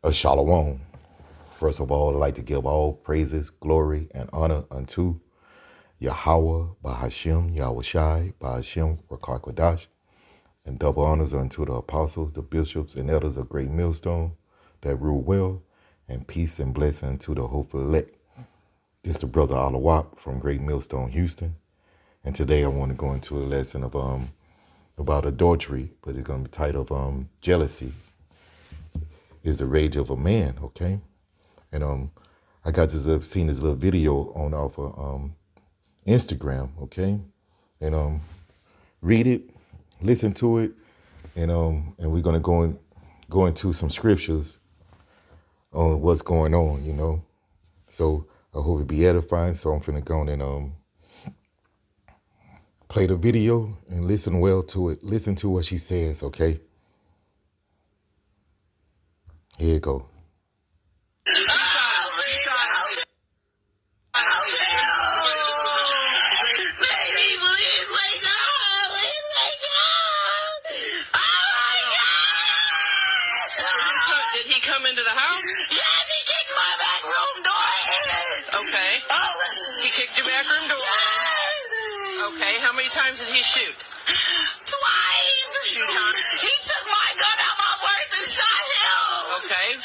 A shalom. First of all, I'd like to give all praises, glory, and honor unto Yahweh, Bahashem, Yahushai, Bahashem, Rakakwadash, and double honors unto the apostles, the bishops, and elders of Great Millstone that rule well, and peace and blessing to the hopeful elect. This is the brother Alawap from Great Millstone, Houston, and today I want to go into a lesson of about adultery, but it's going to be titled jealousy is the rage of a man. Okay. And I got this seen this little video on off of Instagram, okay? And read it, listen to it, and we're gonna go into some scriptures on what's going on, So I hope it be edifying. So I'm finna go on and play the video and listen well to it. Listen to what she says, okay? Here you go. Into the house? Yes, he kicked my back room door in. Okay. He kicked your back room door? Yes. Okay. How many times did he shoot? Twice. Two times? He took my gun out my purse and shot him. Okay.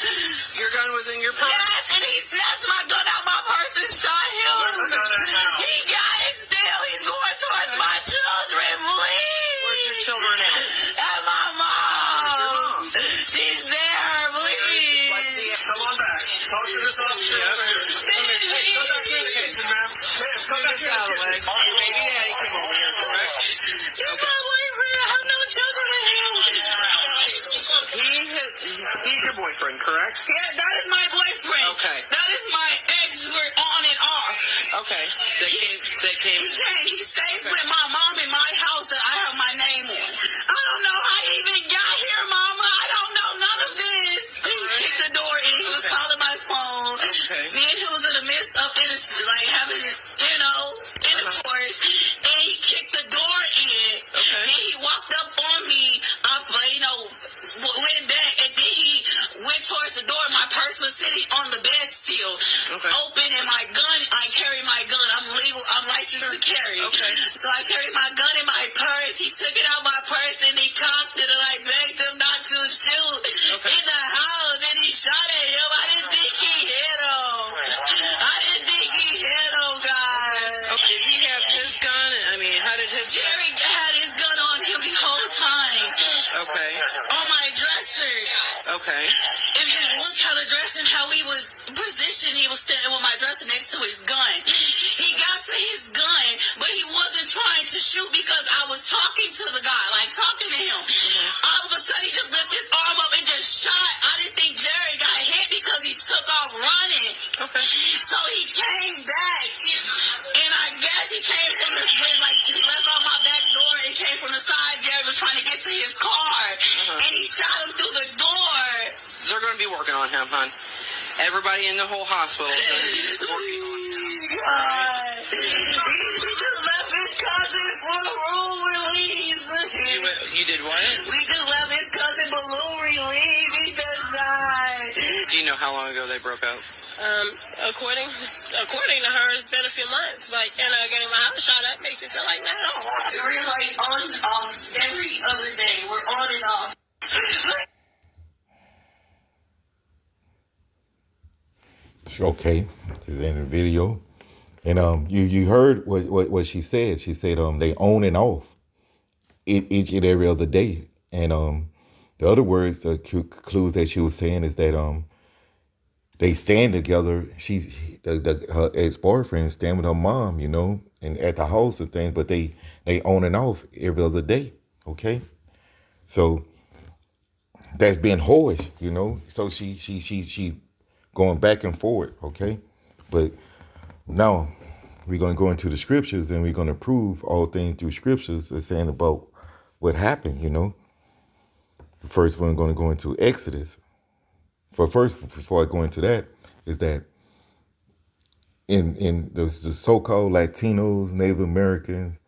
Your gun was in your purse? Yes, and he snatched my gun out my purse and shot him. He got it still. He's going towards my children, please. Where's your children at? And my mom. She's there, please. Come on back. Talk to this officer. Yep. Come back to the kitchen, ma'am. Come back to the kitchen. Your baby daddy came over here, correct? You're my boyfriend. I have no children with him. He's your boyfriend, correct? Yeah, that is my boyfriend. Okay. That is my ex. We're on and off. Okay. They came. He stays with my mom in my house that I have my name on. I don't know how he even got here, Mama. I don't know none of this. He kicked the door in. He was calling my phone. Okay. Me and he was in the midst of having intercourse, and he kicked the door in. Okay. And he walked up on me. Went back, and then he went towards the door. My purse was sitting on the bed still, open, and my gun. I carry my gun. I'm legal. I'm licensed to carry. Okay. So I carried my gun in my purse. He took it out my purse and he cocked it, and I begged him not to shoot in the house, and he shot at him. I didn't think he hit him. Guys. Okay. Did he have his gun? I mean, how did his Jerry had his gun on him the whole time. Okay. On my dresser. Okay. If you look how the dress and how he was positioned, he was standing with my dresser next to his gun. He got to his gun, but he wasn't trying to shoot because I was talking to the guy, talking to him. All of a sudden, he just lifted his arm up and just shot. I didn't think Jerry got hit because he took off running. Okay. So he came back, and I guess he came from the he left out my back door and came from the side. Jerry was trying to get to his car, and he shot him through the door. They're going to be working on him, hon. Everybody in the whole hospital is going to be working on him. God. He just left his cousin for the room release. You did what? We just left his cousin balloon release. He just died. Do you know how long ago they broke up? According to her, it's been a few months. And getting my house shot up makes me feel like that. We're on and off every other day. We're on and off. Okay, this is in the video, and you heard what she said. She said they on and off each and every other day, and the other words, the clues that she was saying is that they stand together. Her ex-boyfriend stand with her mom, and at the house and things, but they on and off every other day. Okay, so that's being whorish, So she going back and forth, okay? But now we're going to go into the scriptures, and we're going to prove all things through scriptures that's saying about what happened, The first one I'm going to go into Exodus. Before I go into that, is that in the so-called Latinos, Native Americans,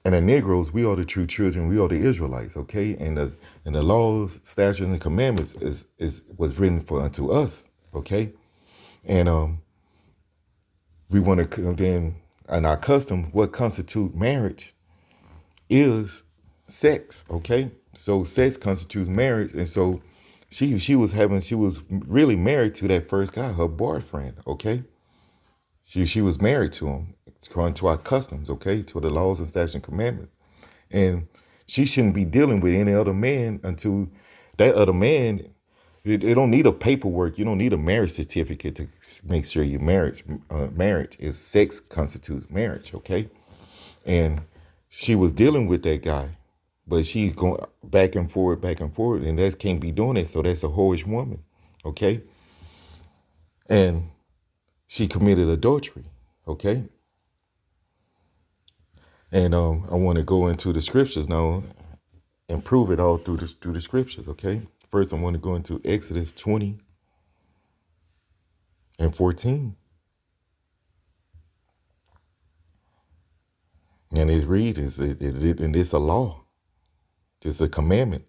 And the Negroes, we are the true children. We are the Israelites, okay? And the laws, statutes, and commandments was written for unto us, okay? And we want to then, in our custom, what constitute marriage is sex, okay? So sex constitutes marriage, and so she was really married to that first guy, her boyfriend, okay? She was married to him according to our customs, okay, to the laws and statutes and commandments. And she shouldn't be dealing with any other man until that other man, it don't need a paperwork. You don't need a marriage certificate to make sure your marriage is sex constitutes marriage, okay? And she was dealing with that guy, but she going back and forth, and that can't be doing it. So that's a whorish woman, okay? And she committed adultery, okay? And I want to go into the scriptures now and prove it all through the scriptures, okay? First, I want to go into Exodus 20 and 14. And it reads, and it's a law. It's a commandment.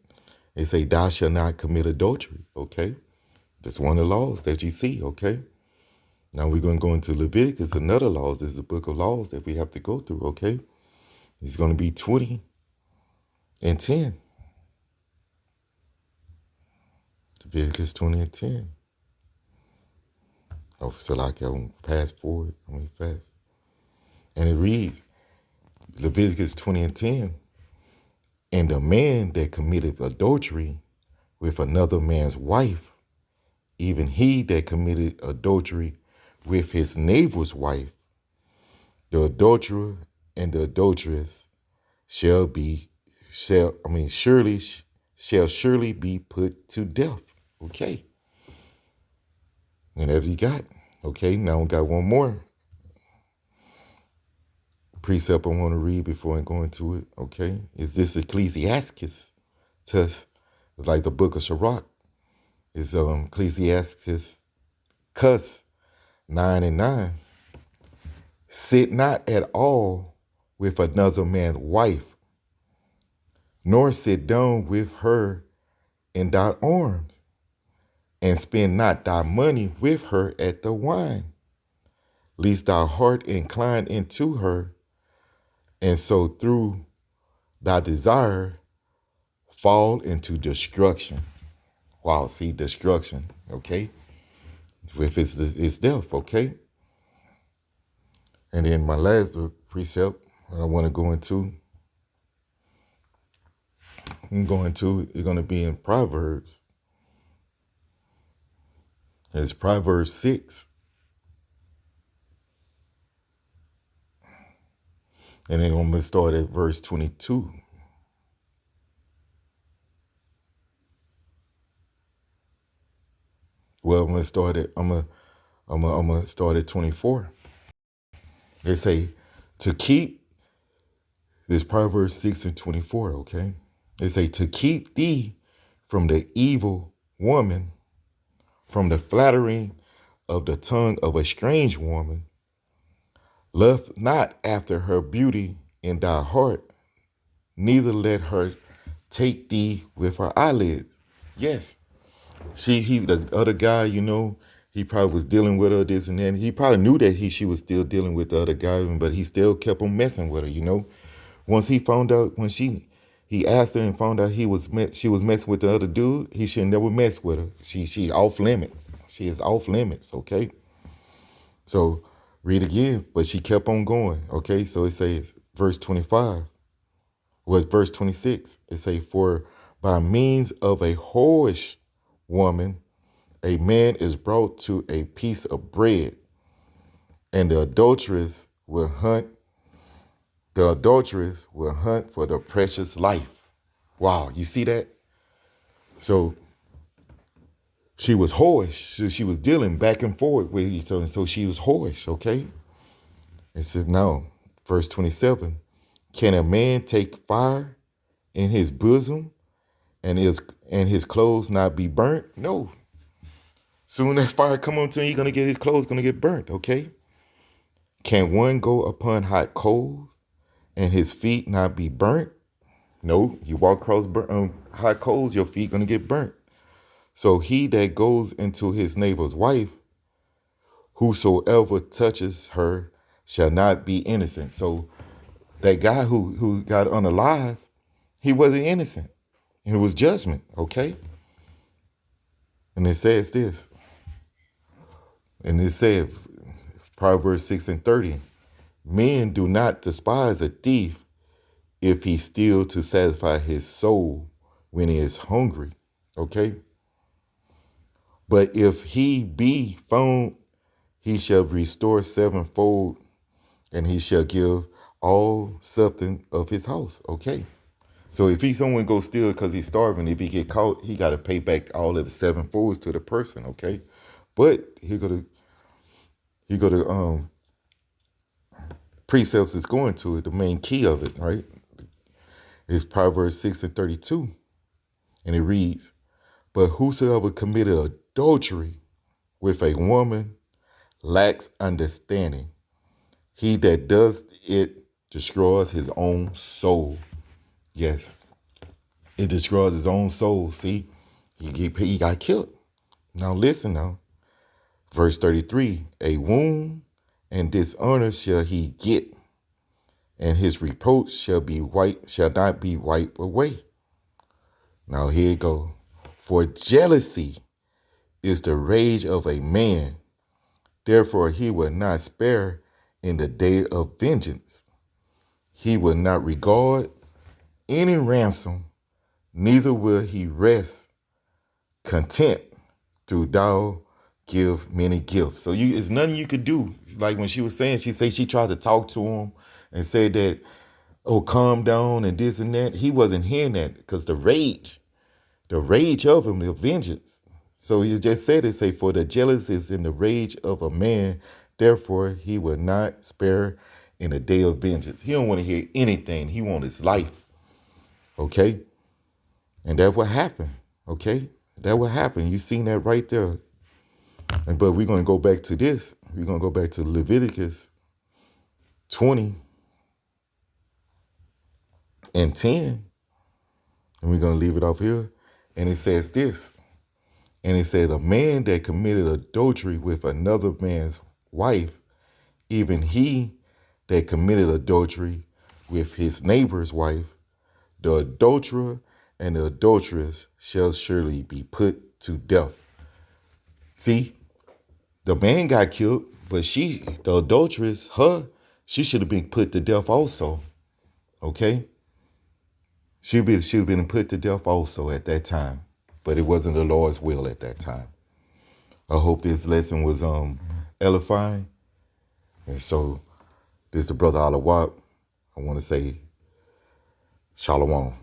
They say, thou shalt not commit adultery, okay? That's one of the laws that you see, okay? Now we're going to go into Leviticus, another laws. There's the book of laws that we have to go through, okay? It's going to be 20 and 10. Leviticus 20 and 10. Oh, so like I'm fast forward, I'm going fast. And it reads, Leviticus 20 and 10, and the man that committed adultery with another man's wife, even he that committed adultery with his neighbor's wife, the adulterer and the adulteress shall surely be put to death. Okay. And as you got, okay, now we got one more precept I want to read before I go into it, okay? Is this Ecclesiastes test, like the book of Sirach. Is Ecclesiastes 9 and 9. Sit not at all with another man's wife, nor sit down with her in thy arms, and spend not thy money with her at the wine, lest thy heart incline into her, and so through thy desire fall into destruction. Wow, see, destruction, okay? If it's death, okay? And then my last precept that I want to go into, it's going to be in Proverbs. It's Proverbs 6. And then I'm going to start at verse 22. Well, I'm going to start at 24. They say to keep this Proverbs 6 and 24, okay? They say to keep thee from the evil woman, from the flattering of the tongue of a strange woman. Lust not after her beauty in thy heart, neither let her take thee with her eyelids. Yes. The other guy, he probably was dealing with her, this and that. He probably knew that she was still dealing with the other guy, but he still kept on messing with her, Once he found out, when he asked her and found out she was messing with the other dude, he should never mess with her. She off limits. She is off limits, okay? So read again, but she kept on going, okay? So it says, verse 25, verse 26. It say, for by means of a whorish woman, a man is brought to a piece of bread, and the adulteress will hunt for the precious life. Wow, you see that? So she was whorish. So she was dealing back and forth with each other. So she was whorish, okay? It said, now, verse 27, can a man take fire in his bosom and his clothes not be burnt? No. Soon as fire come on to him, his clothes gonna get burnt, okay? Can one go upon hot coals and his feet not be burnt. No, you walk across hot coals, your feet gonna get burnt. So he that goes into his neighbor's wife, whosoever touches her shall not be innocent. So that guy who got unalive, he wasn't innocent. And it was judgment, okay? And it says this. And it said, Proverbs 6:30, men do not despise a thief if he steal to satisfy his soul when he is hungry, okay? But if he be found, he shall restore sevenfold, and he shall give all substance of his house, okay? So if someone goes steal because he's starving, if he get caught, he got to pay back all of the sevenfolds to the person, okay? But he go to precepts is going to it. The main key of it, right, is Proverbs 6:32, and it reads, "But whosoever committed adultery with a woman lacks understanding. He that does it destroys his own soul." Yes, it destroys his own soul. See, he got killed. Now listen now. Verse 33, a wound and dishonor shall he get, and his reproach shall not be wiped away. Now here it goes. For jealousy is the rage of a man, therefore he will not spare in the day of vengeance. He will not regard any ransom, neither will he rest content to thou give many gifts. So it's nothing you could do. Like when she was saying, she tried to talk to him and say that, oh, calm down and this and that. He wasn't hearing that because the rage of him, the vengeance. So he just said it, say, for the jealousy is in the rage of a man, therefore he will not spare in the day of vengeance. He don't want to hear anything. He wants his life. Okay? And that's what happened. Okay? That what happened. You seen that right there. But we're going to go back to this. We're going to go back to Leviticus 20 and 10. And we're going to leave it off here. And it says this. And it says, a man that committed adultery with another man's wife, even he that committed adultery with his neighbor's wife, the adulterer and the adulteress shall surely be put to death. See, the man got killed, but the adulteress, she should have been put to death also. Okay? She'd have been put to death also at that time. But it wasn't the Lord's will at that time. I hope this lesson was edifying. And so, this is the brother Alawab. I want to say Shalom.